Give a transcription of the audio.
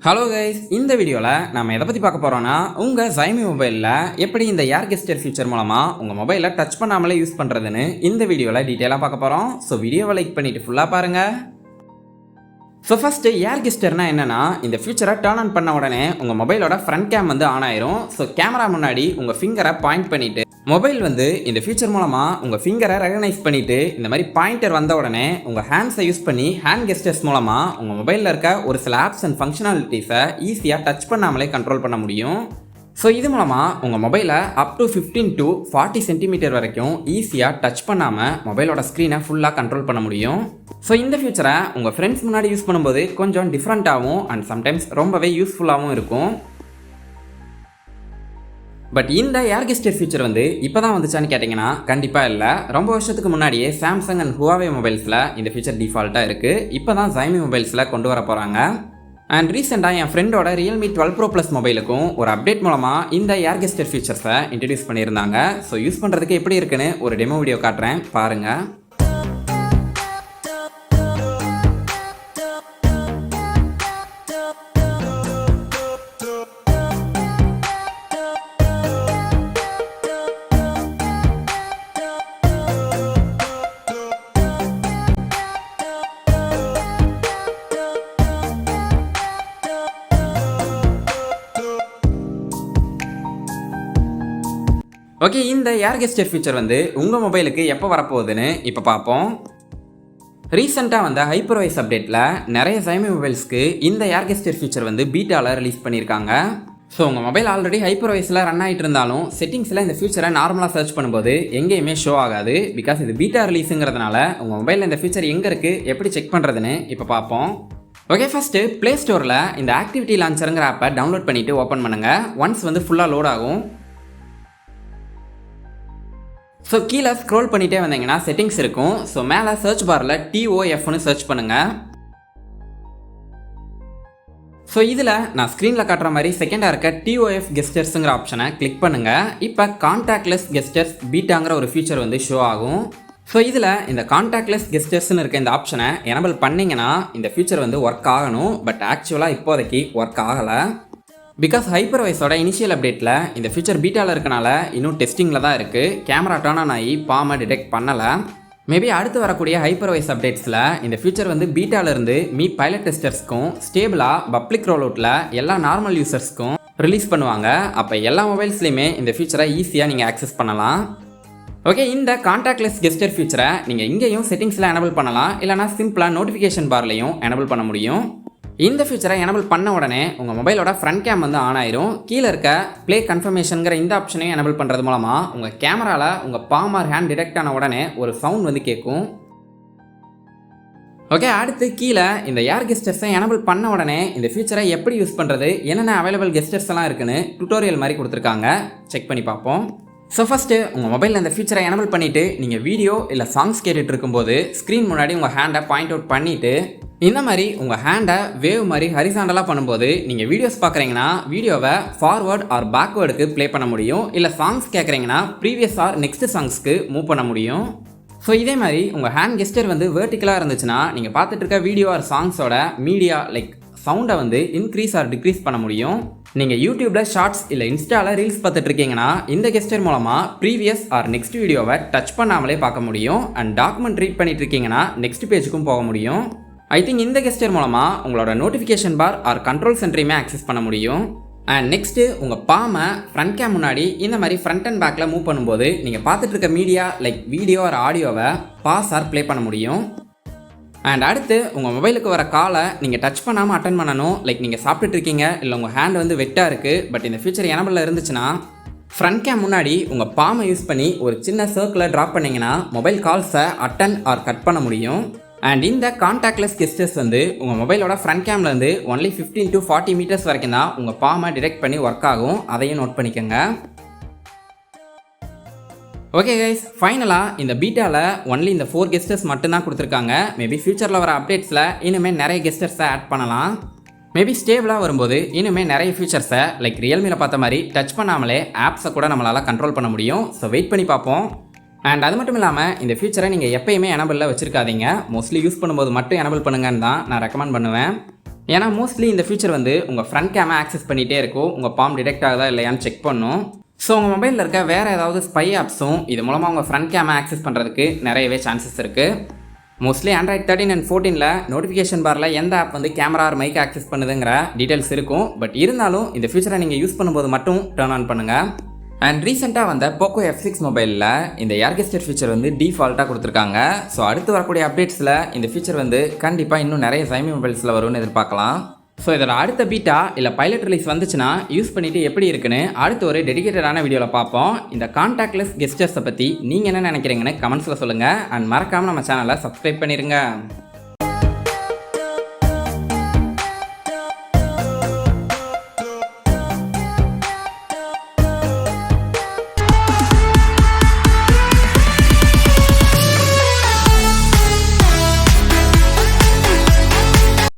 Hello guys, இந்த வீடியோவில் நம்ம எதை பற்றி பார்க்க போகிறோன்னா உங்கள் Xiaomi மொபைலில் எப்படி இந்த ஏர் கெஸ்டர் ஃபீச்சர் மூலமாக உங்கள் மொபைலில் டச் பண்ணாமலே யூஸ் பண்ணுறதுன்னு இந்த வீடியோவில் டீட்டெயிலாக பார்க்க போகிறோம். ஸோ வீடியோவை லைக் பண்ணிவிட்டு ஃபுல்லாக பாருங்கள். ஸோ ஃபஸ்ட்டு ஏர் கெஸ்டர்னா என்னென்னா, இந்த ஃபீச்சரை டர்ன் ஆன் பண்ண உடனே உங்கள் மொபைலோட ஃப்ரண்ட் கேம் வந்து ஆன் ஆயிரும். ஸோ கேமரா முன்னாடி உங்கள் ஃபிங்கரை பாயிண்ட் பண்ணிவிட்டு மொபைல் வந்து இந்த ஃபீச்சர் மூலமாக உங்கள் ஃபிங்கரை ரெகனைஸ் பண்ணிவிட்டு இந்த மாதிரி பாயிண்டர் வந்த உடனே உங்கள் ஹேண்ட்ஸை யூஸ் பண்ணி ஹேண்ட் கெஸ்டர்ஸ் மூலமாக உங்கள் மொபைலில் இருக்க ஒரு சில ஆப்ஸ் அண்ட் ஃபங்க்ஷனாலிட்டிஸை ஈஸியாக டச் பண்ணாமலே கண்ட்ரோல் பண்ண முடியும். ஸோ இது மூலமாக உங்கள் மொபைலை அப் டு 15 to 40 சென்டிமீட்டர் வரைக்கும் ஈஸியாக டச் பண்ணாமல் மொபைலோட ஸ்க்ரீனை ஃபுல்லாக கண்ட்ரோல் பண்ண முடியும். ஸோ இந்த ஃபீச்சரை உங்கள் ஃப்ரெண்ட்ஸ் முன்னாடி யூஸ் பண்ணும்போது கொஞ்சம் டிஃப்ரெண்ட்டாகவும் அண்ட் சம்டைம்ஸ் ரொம்பவே யூஸ்ஃபுல்லாகவும் இருக்கும். பட் இந்த ஏர் கெஸ்டர் ஃபீச்சர் வந்து இப்போ தான் வந்துச்சான்னு கேட்டிங்கன்னா கண்டிப்பாக இல்லை. ரொம்ப வருஷத்துக்கு முன்னாடியே சாம்சங் அண்ட் ஹுவாவே மொபைல்ஸில் இந்த ஃபீச்சர் டிஃபால்ட்டாக இருக்குது. இப்போ தான் Xiaomi மொபைல்ஸில் கொண்டு வர போகிறாங்க. அண்ட் ரீசெண்டாக என் ஃப்ரெண்டோட realme 12 Pro Plus மொபைலுக்கும் ஒரு அப்டேட் மூலமாக இந்த ஏர் கெஸ்டர் ஃபீச்சர்ஸை இன்ட்ரடியூஸ் பண்ணியிருந்தாங்க. ஸோ யூஸ் பண்ணுறதுக்கு எப்படி இருக்குன்னு ஒரு டெமோ வீடியோ காட்டுறேன், பாருங்கள். ஓகே, இந்த ஏர் கெஸ்டர் ஃபீச்சர் வந்து உங்கள் மொபைலுக்கு எப்போ வரப்போகுதுன்னு இப்போ பார்ப்போம். ரீசெண்டாக வந்த HyperOS அப்டேட்டில் நிறைய Xiaomi மொபைல்ஸ்க்கு இந்த ஏர் கெஸ்டர் ஃபீச்சர் வந்து பீட்டாவில் ரிலீஸ் பண்ணியிருக்காங்க. ஸோ உங்கள் மொபைல் ஆல்ரெடி HyperOSல ரன் ஆகிட்டு இருந்தாலும் செட்டிங்ஸில் இந்த ஃபீச்சரை நார்மலாக சர்ச் பண்ணும்போது எங்கேயுமே ஷோ ஆகாது. பிகாஸ் இது பீட்டா ரிலீஸுங்கிறதுனால உங்கள் மொபைலில் இந்த ஃபீச்சர் எங்கே இருக்குது, எப்படி செக் பண்ணுறதுன்னு இப்போ பார்ப்போம். ஓகே, ஃபஸ்ட்டு ப்ளே ஸ்டோரில் இந்த ஆக்டிவிட்டி லான்ச்சருங்கிற ஆப்பை டவுன்லோட் பண்ணிவிட்டு ஓப்பன் பண்ணுங்கள். ஒன்ஸ் வந்து ஃபுல்லாக லோட் ஆகும். ஸோ கீழே ஸ்க்ரோல் பண்ணிகிட்டே வந்தீங்கன்னா செட்டிங்ஸ் இருக்கும். ஸோ மேலே சர்ச் பாரில் TOFன்னு சர்ச் பண்ணுங்கள். ஸோ இதில் நான் ஸ்க்ரீனில் காட்டுற மாதிரி செகண்டாக இருக்க TOF கெஸ்டர்ஸுங்கிற ஆப்ஷனை கிளிக் பண்ணுங்கள். இப்போ கான்டாக்ட்லெஸ் கெஸ்டர்ஸ் பீட்டாங்கிற ஒரு ஃபீச்சர் வந்து ஷோ ஆகும். ஸோ இதில் இந்த கான்டாக்ட்லெஸ் கெஸ்டர்ஸ்னு இருக்க இந்த ஆப்ஷனை எனபிள் பண்ணிங்கன்னா இந்த ஃபீச்சர் வந்து ஒர்க் ஆகணும். பட் ஆக்சுவலாக இப்போதைக்கு ஒர்க் ஆகலை. பிகாஸ் HyperOSோட இனிஷியல் அப்டேட்டில் இந்த ஃபீச்சர் பீட்டாவில் இருக்கனால இன்னும் டெஸ்டிங்கில் தான் இருக்குது. கேமரா டர்ன் ஆன் ஆகி பாமை டிடெக்ட் பண்ணலை. மேபி அடுத்து வரக்கூடிய HyperOS அப்டேட்ஸில் இந்த ஃபீச்சர் வந்து பீட்டாவிலேருந்து பைலட் டெஸ்டர்ஸ்க்கும் ஸ்டேபிளாக பப்ளிக் ரோல் அவுட்டில் எல்லா நார்மல் யூசர்ஸ்க்கும் ரிலீஸ் பண்ணுவாங்க. அப்போ எல்லா மொபைல்ஸ்லையுமே இந்த ஃபீச்சரை ஈஸியாக நீங்கள் ஆக்சஸ் பண்ணலாம். ஓகே, இந்த கான்டாக்ட்லெஸ் கெஸ்டர் ஃபீச்சரை நீங்கள் இங்கேயும் செட்டிங்ஸில் எனபிள் பண்ணலாம், இல்லைனா சிம்பிளாக நோட்டிஃபிகேஷன் பார்லையும் எனபிள் பண்ண முடியும். இந்த ஃபீச்சரை எனபிள் பண்ண உடனே உங்கள் மொபைலோட ஃப்ரண்ட் கேம் வந்து ஆன் ஆயிரும். கீழே இருக்க ப்ளே கன்ஃபர்மேஷனுங்கிற இந்த ஆப்ஷனையும் எனபிள் பண்ணுறது மூலமாக உங்கள் கேமராவில் உங்கள் பாம் ஆர் ஹேண்ட் டிடெக்ட் ஆன உடனே ஒரு சவுண்ட் வந்து கேட்கும். ஓகே, அடுத்து கீழே இந்த ஏர் கெஸ்டர்ஸை எனபிள் பண்ண உடனே இந்த ஃபீச்சரை எப்படி யூஸ் பண்ணுறது, என்னென்ன அவைலபிள் கெஸ்டர்ஸ் எல்லாம் இருக்குன்னு டுட்டோரியல் மாதிரி கொடுத்துருக்காங்க. செக் பண்ணி பார்ப்போம். ஸோ ஃபஸ்ட்டு உங்கள் மொபைலில் இந்த ஃபீச்சரை எனபிள் பண்ணிவிட்டு நீங்கள் வீடியோ இல்லை சாங்ஸ் கேட்டுட்டு இருக்கும்போது ஸ்க்ரீன் முன்னாடி உங்கள் ஹேண்டை பாயிண்ட் அவுட் பண்ணிவிட்டு இந்த மாதிரி உங்கள் ஹேண்டை வேவ் மாதிரி ஹரிசாண்டலாக பண்ணும்போது நீங்கள் வீடியோஸ் பார்க்குறீங்கன்னா வீடியோவை ஃபார்வர்ட் ஆர் பேக்வேர்டுக்கு ப்ளே பண்ண முடியும். இல்லை சாங்ஸ் கேட்குறீங்கன்னா ப்ரீவியஸ் ஆர் நெக்ஸ்ட் சாங்ஸ்க்கு மூவ் பண்ண முடியும். ஸோ இதே மாதிரி உங்கள் ஹேண்ட் கெஸ்டர் வந்து வெர்டிக்கலாக இருந்துச்சுன்னா நீங்கள் பார்த்துட்டு இருக்க வீடியோ ஆர் சாங்ஸோட மீடியா லைக் சவுண்டை வந்து இன்க்ரீஸ் ஆர் டிக்ரீஸ் பண்ண முடியும். நீங்கள் யூடியூப்பில் ஷார்ட்ஸ் இல்லை இன்ஸ்டாவில் ரீல்ஸ் பார்த்துட்டு இருக்கீங்கன்னா இந்த கெஸ்டர் மூலமாக ப்ரீவியஸ் ஆர் நெக்ஸ்ட் வீடியோவை டச் பண்ணாமலே பார்க்க முடியும். அண்ட் டாக்குமெண்ட் ரீட் பண்ணிட்டு இருக்கீங்கன்னா நெக்ஸ்ட் பேஜுக்கும் போக முடியும். ஐ திங்க் இந்த கெஸ்டர் மூலமாக உங்களோட நோட்டிஃபிகேஷன் பார் ஆர் கண்ட்ரோல் சென்டரையுமே ஆக்சஸ் பண்ண முடியும். அண்ட் நெக்ஸ்ட்டு உங்கள் பாமை ஃப்ரண்ட் கேம் முன்னாடி இந்த மாதிரி ஃப்ரண்ட் அண்ட் பேக்கில் மூவ் பண்ணும்போது நீங்கள் பார்த்துட்டு இருக்க மீடியா லைக் வீடியோ ஆர் ஆடியோவை பாஸ் ஆர் ப்ளே பண்ண முடியும். அண்ட் அடுத்து உங்கள் மொபைலுக்கு வர காலை நீங்கள் டச் பண்ணாமல் அட்டன் பண்ணணும். லைக் நீங்கள் சாப்பிட்டுட்டு இருக்கீங்க, இல்லை உங்கள் ஹேண்ட் வந்து வெட்டாக இருக்குது, பட் இந்த ஃபீச்சர் எனபிளில் இருந்துச்சுன்னா ஃப்ரண்ட் கேம் முன்னாடி உங்கள் பாமை யூஸ் பண்ணி ஒரு சின்ன சர்க்கிளில் ட்ராப் பண்ணிங்கன்னா மொபைல் கால்ஸை அட்டன் ஆர் கட் பண்ண முடியும். அண்ட் இந்த கான்டாக்ட்லெஸ் கெஸ்டர்ஸ் வந்து உங்கள் மொபைலோட ஃப்ரண்ட் கேம்லேருந்து ஒன்லி 15 to 40 மீட்டர்ஸ் வரைக்கும் தான் உங்கள் பாமை டிடெக்ட் பண்ணி ஒர்க் ஆகும். அதையும் நோட் பண்ணிக்கோங்க. ஓகே கைஸ், ஃபைனலாக இந்த பீட்டாவில் ஒன்லி இந்த 4 கெஸ்டர்ஸ் மட்டும்தான் கொடுத்துருக்காங்க. மேபி ஃபியூச்சரில் வர அப்டேட்ஸில் இனிமேல் நிறைய கெஸ்டர்ஸை ஆட் பண்ணலாம். மேபி ஸ்டேபிளாக வரும்போது இனிமேல் நிறைய ஃபீச்சர்ஸை லைக் ரியல்மியில் பார்த்த மாதிரி டச் பண்ணாமலே ஆப்ஸை கூட நம்மளால் கண்ட்ரோல் பண்ண முடியும். ஸோ வெயிட் பண்ணி பார்ப்போம். அண்ட் அது மட்டும் இல்லாமல் இந்த ஃபீச்சரை நீங்கள் எப்பயுமே எனபிளில் வச்சுருக்காதீங்க. மோஸ்ட்லி யூஸ் பண்ணும்போது மட்டும் எனபிள் பண்ணுங்கன்னு தான் நான் ரெக்கமெண்ட் பண்ணுவேன். ஏன்னா மோஸ்ட்லி இந்த ஃபீச்சர் வந்து உங்கள் ஃப்ரண்ட் கேமரா ஆக்சஸ் பண்ணிகிட்டே இருக்கும், உங்கள் பாம் டிடெக்ட் ஆகுதா இல்லையான்னு செக் பண்ணும். ஸோ உங்கள் மொபைலில் இருக்க வேறு ஏதாவது ஸ்பை ஆப்ஸும் இது மூலமாக உங்கள் ஃப்ரண்ட் கேமரா ஆக்சஸ் பண்ணுறதுக்கு நிறையவே சான்சஸ் இருக்குது. மோஸ்ட்லி Android 13 and 14ல் நோட்டிஃபிகேஷன் பாரில் எந்த ஆப் வந்து கேமரா ஆர் மைக் ஆக்சஸ் பண்ணுதுங்கிற டீட்டெயில்ஸ் இருக்கும். பட் இருந்தாலும் இந்த ஃபீச்சரை நீங்கள் யூஸ் பண்ணும்போது மட்டும் டர்ன் ஆன் பண்ணுங்கள். அண்ட் ரீசெண்டாக வந்த Poco F6 மொபைலில் இந்த ஏர் கெஸ்டர் ஃபீச்சர் வந்து டிஃபால்ட்டாக கொடுத்துருக்காங்க. ஸோ அடுத்து வரக்கூடிய அப்டேட்ஸில் இந்த ஃபீச்சர் வந்து கண்டிப்பாக இன்னும் நிறைய Xiaomi மொபைல்ஸில் வரும்னு எதிர்பார்க்கலாம். ஸோ இதோட அடுத்த பீட்டா இல்லை பைலட் ரிலீஸ் வந்துச்சுன்னா யூஸ் பண்ணிவிட்டு எப்படி இருக்குன்னு அடுத்து ஒரு டெடிகேட்டடான வீடியோவில் பார்ப்போம். இந்த கான்டாக்ட்லெஸ் கெஸ்டர்ஸை பற்றி நீங்கள் என்ன நினைக்கிறீங்கன்னு கமெண்ட்ஸில் சொல்லுங்கள். அண்ட் மறக்காமல் நம்ம சேனலை சப்ஸ்கிரைப் பண்ணிடுங்க.